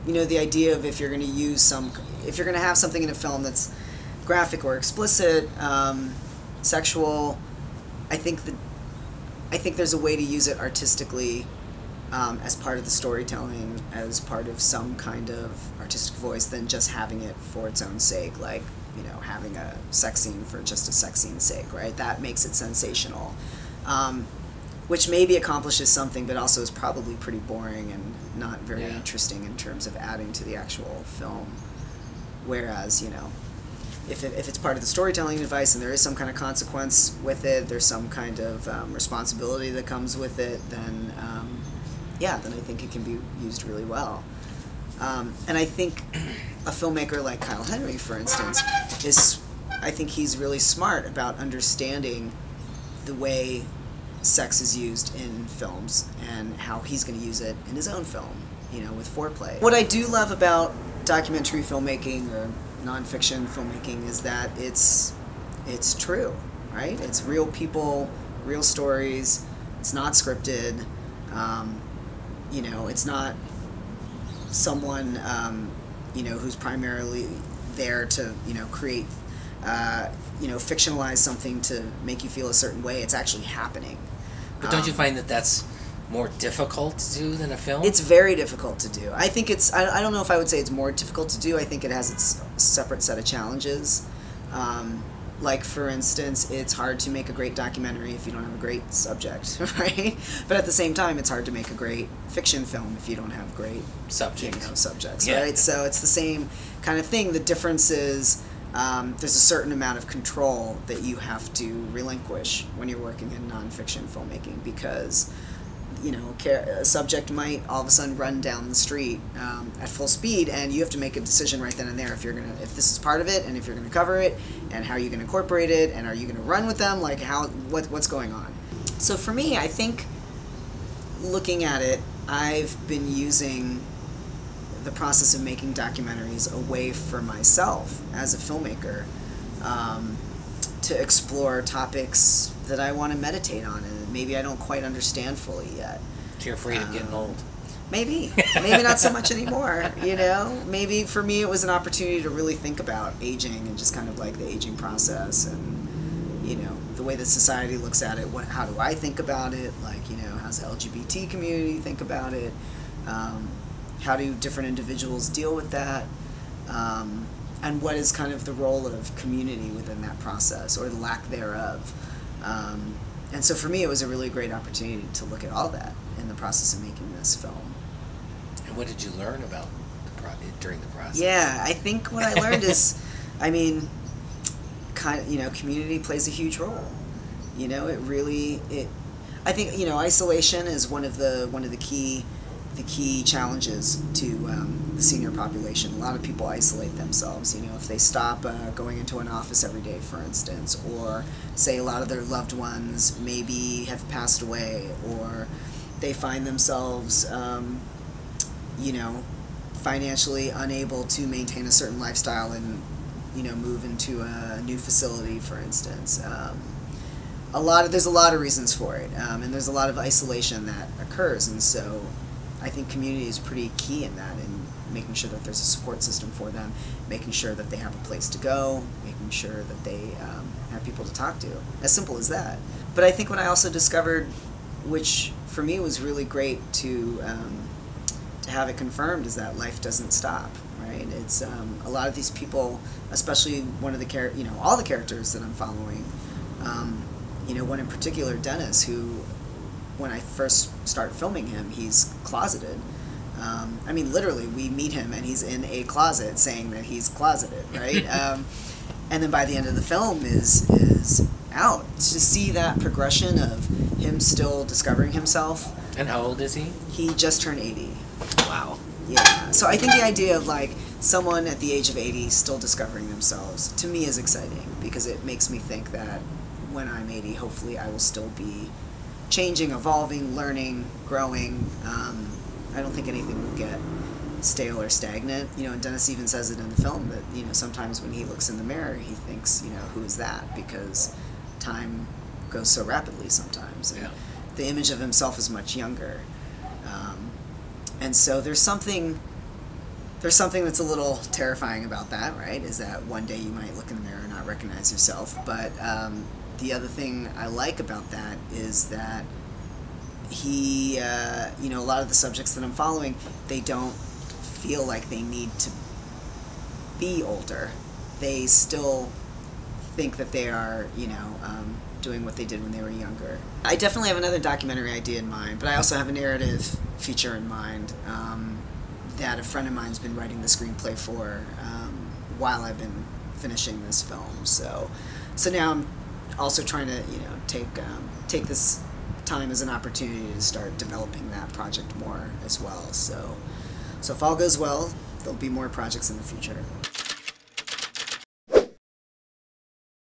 you know, the idea of if you're going to if you're going to have something in a film that's graphic or explicit, sexual, I think there's a way to use it artistically, as part of the storytelling, as part of some kind of artistic voice, than just having it for its own sake, like, you know, having a sex scene for just a sex scene's sake, right? That makes it sensational, which maybe accomplishes something, but also is probably pretty boring and not very interesting in terms of adding to the actual film. Whereas, you know, if it's part of the storytelling device and there is some kind of consequence with it, there's some kind of responsibility that comes with it, then then I think it can be used really well. And I think a filmmaker like Kyle Henry, for instance, I think he's really smart about understanding the way sex is used in films and how he's going to use it in his own film, you know, with Foreplay. What I do love about documentary filmmaking or nonfiction filmmaking is that it's true, right? It's real people, real stories. It's not scripted. You know, it's not someone you know, who's primarily there to, you know, create you know, fictionalize something to make you feel a certain way. It's actually happening. But don't you find that that's more difficult to do than a film? It's very difficult to do. I think it's, I don't know if I would say it's more difficult to do. I think it has its separate set of challenges. Like, for instance, it's hard to make a great documentary if you don't have a great subject, right? But at the same time, it's hard to make a great fiction film if you don't have great subjects, right? So it's the same kind of thing. The difference is there's a certain amount of control that you have to relinquish when you're working in nonfiction filmmaking, because, you know, a subject might all of a sudden run down the street at full speed, and you have to make a decision right then and there if this is part of it, and if you're gonna cover it, and how you're gonna incorporate it, and are you gonna run with them, like what's going on. So for me, I think, looking at it, I've been using the process of making documentaries a way for myself as a filmmaker to explore topics that I want to meditate on and maybe I don't quite understand fully yet. So you're afraid of getting old? Maybe not so much anymore, you know? Maybe for me it was an opportunity to really think about aging and just kind of like the aging process and, you know, the way that society looks at it. How do I think about it? Like, you know, how's the LGBT community think about it? How do different individuals deal with that? And what is kind of the role of community within that process, or the lack thereof? And so for me, it was a really great opportunity to look at all that in the process of making this film. And what did you learn about during the process? Yeah, I think what I learned is, I mean, kind of, you know, community plays a huge role. You know, I think, you know, isolation is one of the key challenges to the senior population. A lot of people isolate themselves, you know, if they stop going into an office every day, for instance, or say a lot of their loved ones maybe have passed away, or they find themselves, you know, financially unable to maintain a certain lifestyle and, you know, move into a new facility, for instance. There's a lot of reasons for it, and there's a lot of isolation that occurs, and so I think community is pretty key in that, in making sure that there's a support system for them, making sure that they have a place to go, making sure that they have people to talk to. As simple as that. But I think what I also discovered, which for me was really great to have it confirmed, is that life doesn't stop, right? It's a lot of these people, especially one of the all the characters that I'm following, you know, one in particular, Dennis, who, when I first start filming him, he's closeted. I mean, literally, we meet him and he's in a closet saying that he's closeted, right? And then by the end of the film is out. To see that progression of him still discovering himself. And how old is he? He just turned 80. Wow. Yeah. So I think the idea of, like, someone at the age of 80 still discovering themselves, to me, is exciting, because it makes me think that when I'm 80, hopefully I will still be changing, evolving, learning, growing. I don't think anything will get stale or stagnant. You know, and Dennis even says it in the film that, you know, sometimes when he looks in the mirror, he thinks, you know, who is that? Because time goes so rapidly sometimes. And the image of himself is much younger. And so there's something there's something that's a little terrifying about that, right? Is that one day you might look in the mirror and not recognize yourself. But the other thing I like about that is that he, you know, a lot of the subjects that I'm following, they don't feel like they need to be older. They still think that they are, you know, doing what they did when they were younger. I definitely have another documentary idea in mind, but I also have a narrative feature in mind that a friend of mine's been writing the screenplay for while I've been finishing this film. So now I'm also trying to, you know, take this time as an opportunity to start developing that project more as well. So if all goes well, there'll be more projects in the future.